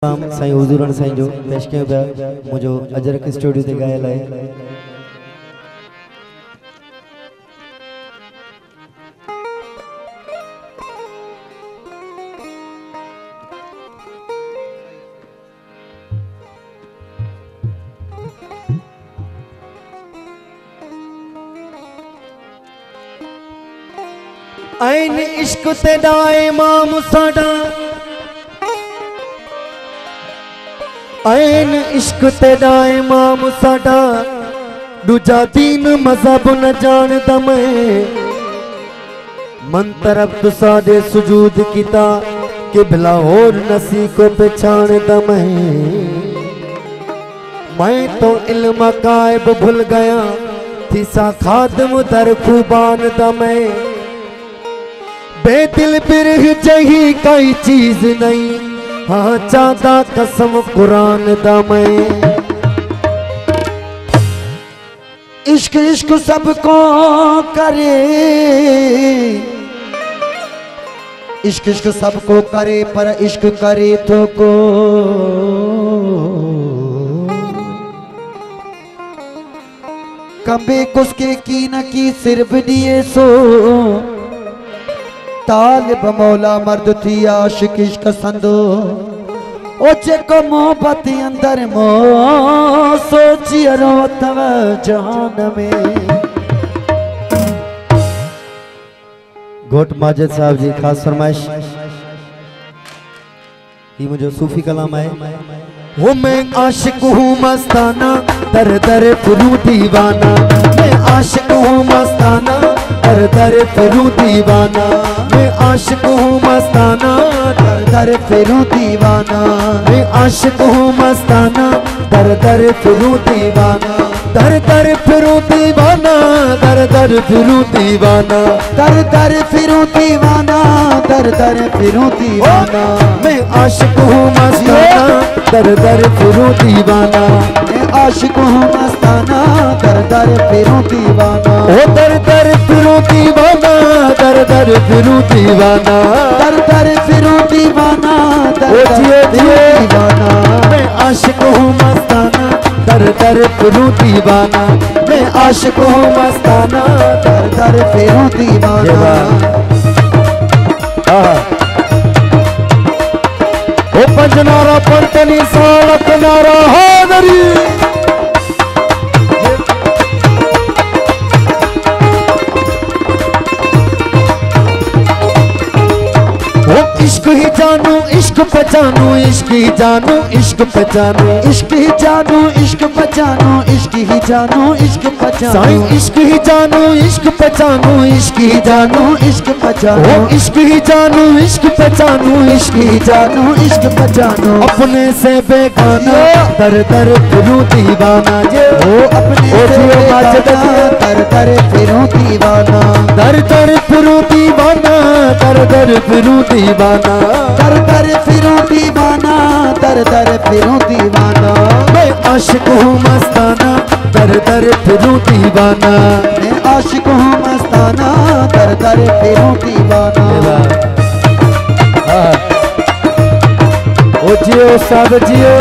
साईं हुजूरन साईं जो पेश कयो पिया मुझो अजरक स्टूडियो ते गायल है। आइन इश्क ते डाए माम साडा आइन इश्क ते डाए माम साडा दूजा दीन मजहब न जानदा मैं मन तरफ तो साडे सुजूद किता कि भला होर नसी को पहचानदा मैं तो इल्म गायब भूल गया थीसा खादम दर खुबान दा मैं बेदिल बिरह जही कोई चीज नहीं हाँ चाहता कसम कुरान दा मैं इश्क इश्क सबको करे इश्क इश्क सबको करे पर इश्क करे तो को कबे कुसके की न की सिर्फ दिए सो तालिब मौला मर्द थी आशिक इश्क संदो ओ जेको मोहब्बत अंदर मो सोची रोतव जहान में। घोट माजिद साहब जी खास फरमाइश ये मुझे सूफी कलाम है। वो मैं आशिक हूँ मस्ताना दर दर फिरूं दीवाना मैं आशिक हूँ मस्ताना दर दर फिरूं दीवाना मैं आशिक हूँ मस्ताना दर दर फिरूं दीवाना मैं आशिक हूँ मस्ताना दर दर फिरूं दीवाना दर दर फिरूं दीवाना दर दर फिरूं दीवाना दर दर फिरूं दीवाना दर दर फिरूं दीवाना मैं आशिक हूँ मस्ताना दर दर फिरूं दीवाना मैं आशिक हूँ मस्ताना दर दर फिरूं दीवाना ओ दर दर फिरूं दीवाना दर दर फिरूं दीवाना दर दर फिरूं दीवाना दर दर दीवाना मैं आशिक हूँ मस्ताना दर दर फिरूं दीवाना मैं आशिक हूँ मस्ताना दर दर फिरूं दीवाना। ओ पंजनारा पंतनी सालक नारा हादरी इश्क ही जानू इश्क पहचानू इश्क ही जानू इश्क पहचानू इश्क ही जानू इश्क पहचानू इश्क ही जानू इश्क पहचानू इश्क ही जानू इश्क पहचानू इश्क ही जानू इश्क पहचानू इश्क ही जानू इश्क पहचानू इश्क ही जानू इश्क पहचानू अपने से बेगाना दर दर फिरूं दीवाना जे ओ अपने से बेगाना दर दर फिरूं दीवाना दर दर फिरूं दीवाना दर दर फिरूं दीवाना दर दर फिरूं दीवाना दर दर फिरूं दीवाना मैं आशिक हूँ मस्ताना दर दर फिरूं दीवाना मैं आशिक हूँ मस्ताना दर दर फिरूं दीवाना। ओ जियो साद जियो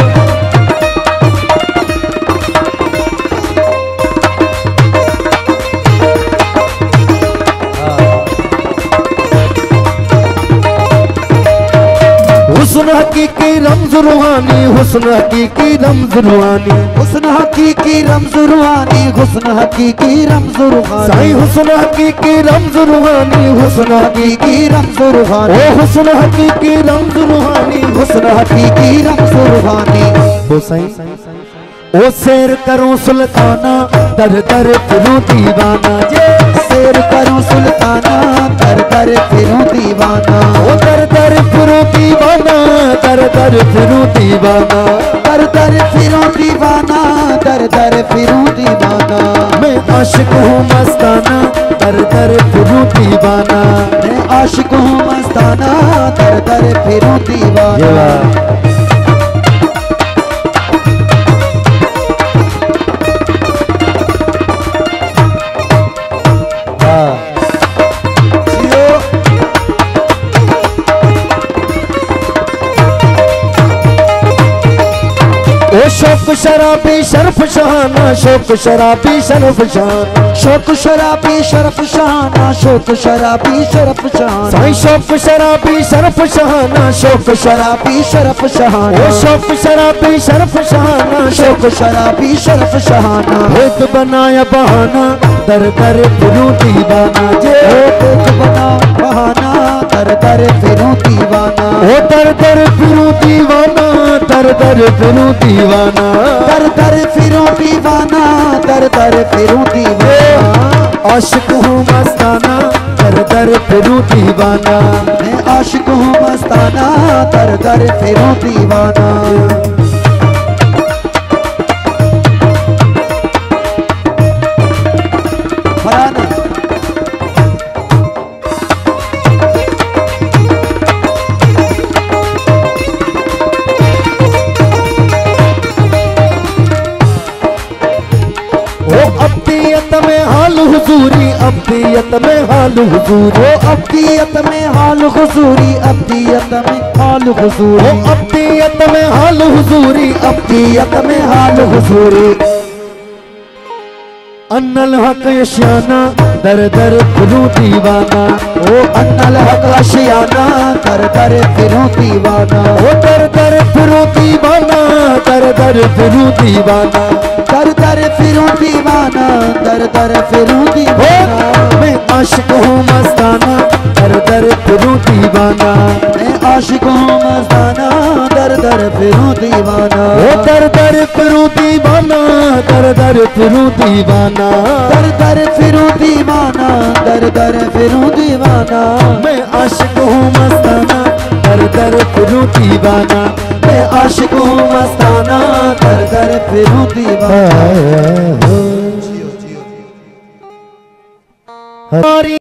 हुस्न हकीकी रमज रूहानी हुस्न हकीकी रमज रूहानी हुस्न हकीकी रमज रूहानी हुस्न हकीकी रमज रूहानी साईं हुस्न हकीकी रमज रूहानी हुस्न हकीकी रमज रूहानी ओ हुस्न हकीकी रमज रूहानी हुस्न हकीकी रमज रूहानी ओ साईं ओ शेर करूं सुल्ताना दर दर फिरूं दीवाना जे शेर करूं सुल्ताना दर दर फिरूं दीवाना ओ दर दर फिरूं दीवाना दर दर फिरूं दीवाना दर दर फिरूं दीवाना दर दर फिरूं दीवाना मैं आशिक हूँ मस्ताना दर दर फिरूं दीवाना मैं आशिक हूँ मस्ताना दर दर फिरूं दीवाना। ओ शौक शराबी शरफ शहाना, शौक शराबी शरफ शहाना, शौक शराबी शरफ शहाना, शौक शराबी शरफ शहाना, साईं शौक शराबी शरफ शहाना, शौक शराबी शरफ शहाना, ओ शौक शराबी शरफ शहाना, शौक शराबी शरफ शहाना। भेद बनाया बहाना दर दर फिरूं दीवाना, जे भेद बना बहाना दर दर फिरूं दीवाना, ओ दर दर फिरूं दीवाना, दर दर फिरूं दीवाना, दर दर फिरूं दीवाना, दर दर फिरूं दीवाना। आशिक हूँ मस्ताना दर दर फिरूं दीवाना, मैं आशिक हूँ मस्ताना दर दर फिरूं दीवाना। अब्दियत में हाल हुजूरी, अब्दियत में हाल हुजूरी, ओ अब्दियत में हाल हुजूरी, अब्दियत में हाल हुजूरी, ओ अब्दियत में हाल हुजूरी, अब्दियत में हाल हुजूरी। अन्नल हक यशियाना दर दर फिरूं दीवाना, ओ अन्नल हक यशियाना दर दर फिरूं दीवाना, ओ दर दर फिरूं दीवाना, दर दर फिरूं दीवाना, दर दर फिरूं दीवाना, दर दर फिरूं दीवाना। मैं आशिक हूँ मस्ताना दर दर फिरूं दीवाना, मैं आशिक हूँ मस्ताना दर दर फिरूं दीवाना, ओ दर दर फिरूं दीवाना, दर दर फिरूं दीवाना, दर दर फिरूं दीवाना, दर दर फिरूं दीवाना। मैं आशिक हूँ मस्ताना दर दर फिरूं दीवाना, मैं आशिक हूँ मस्ताना दर दर फिरूं दीवाना। हमारी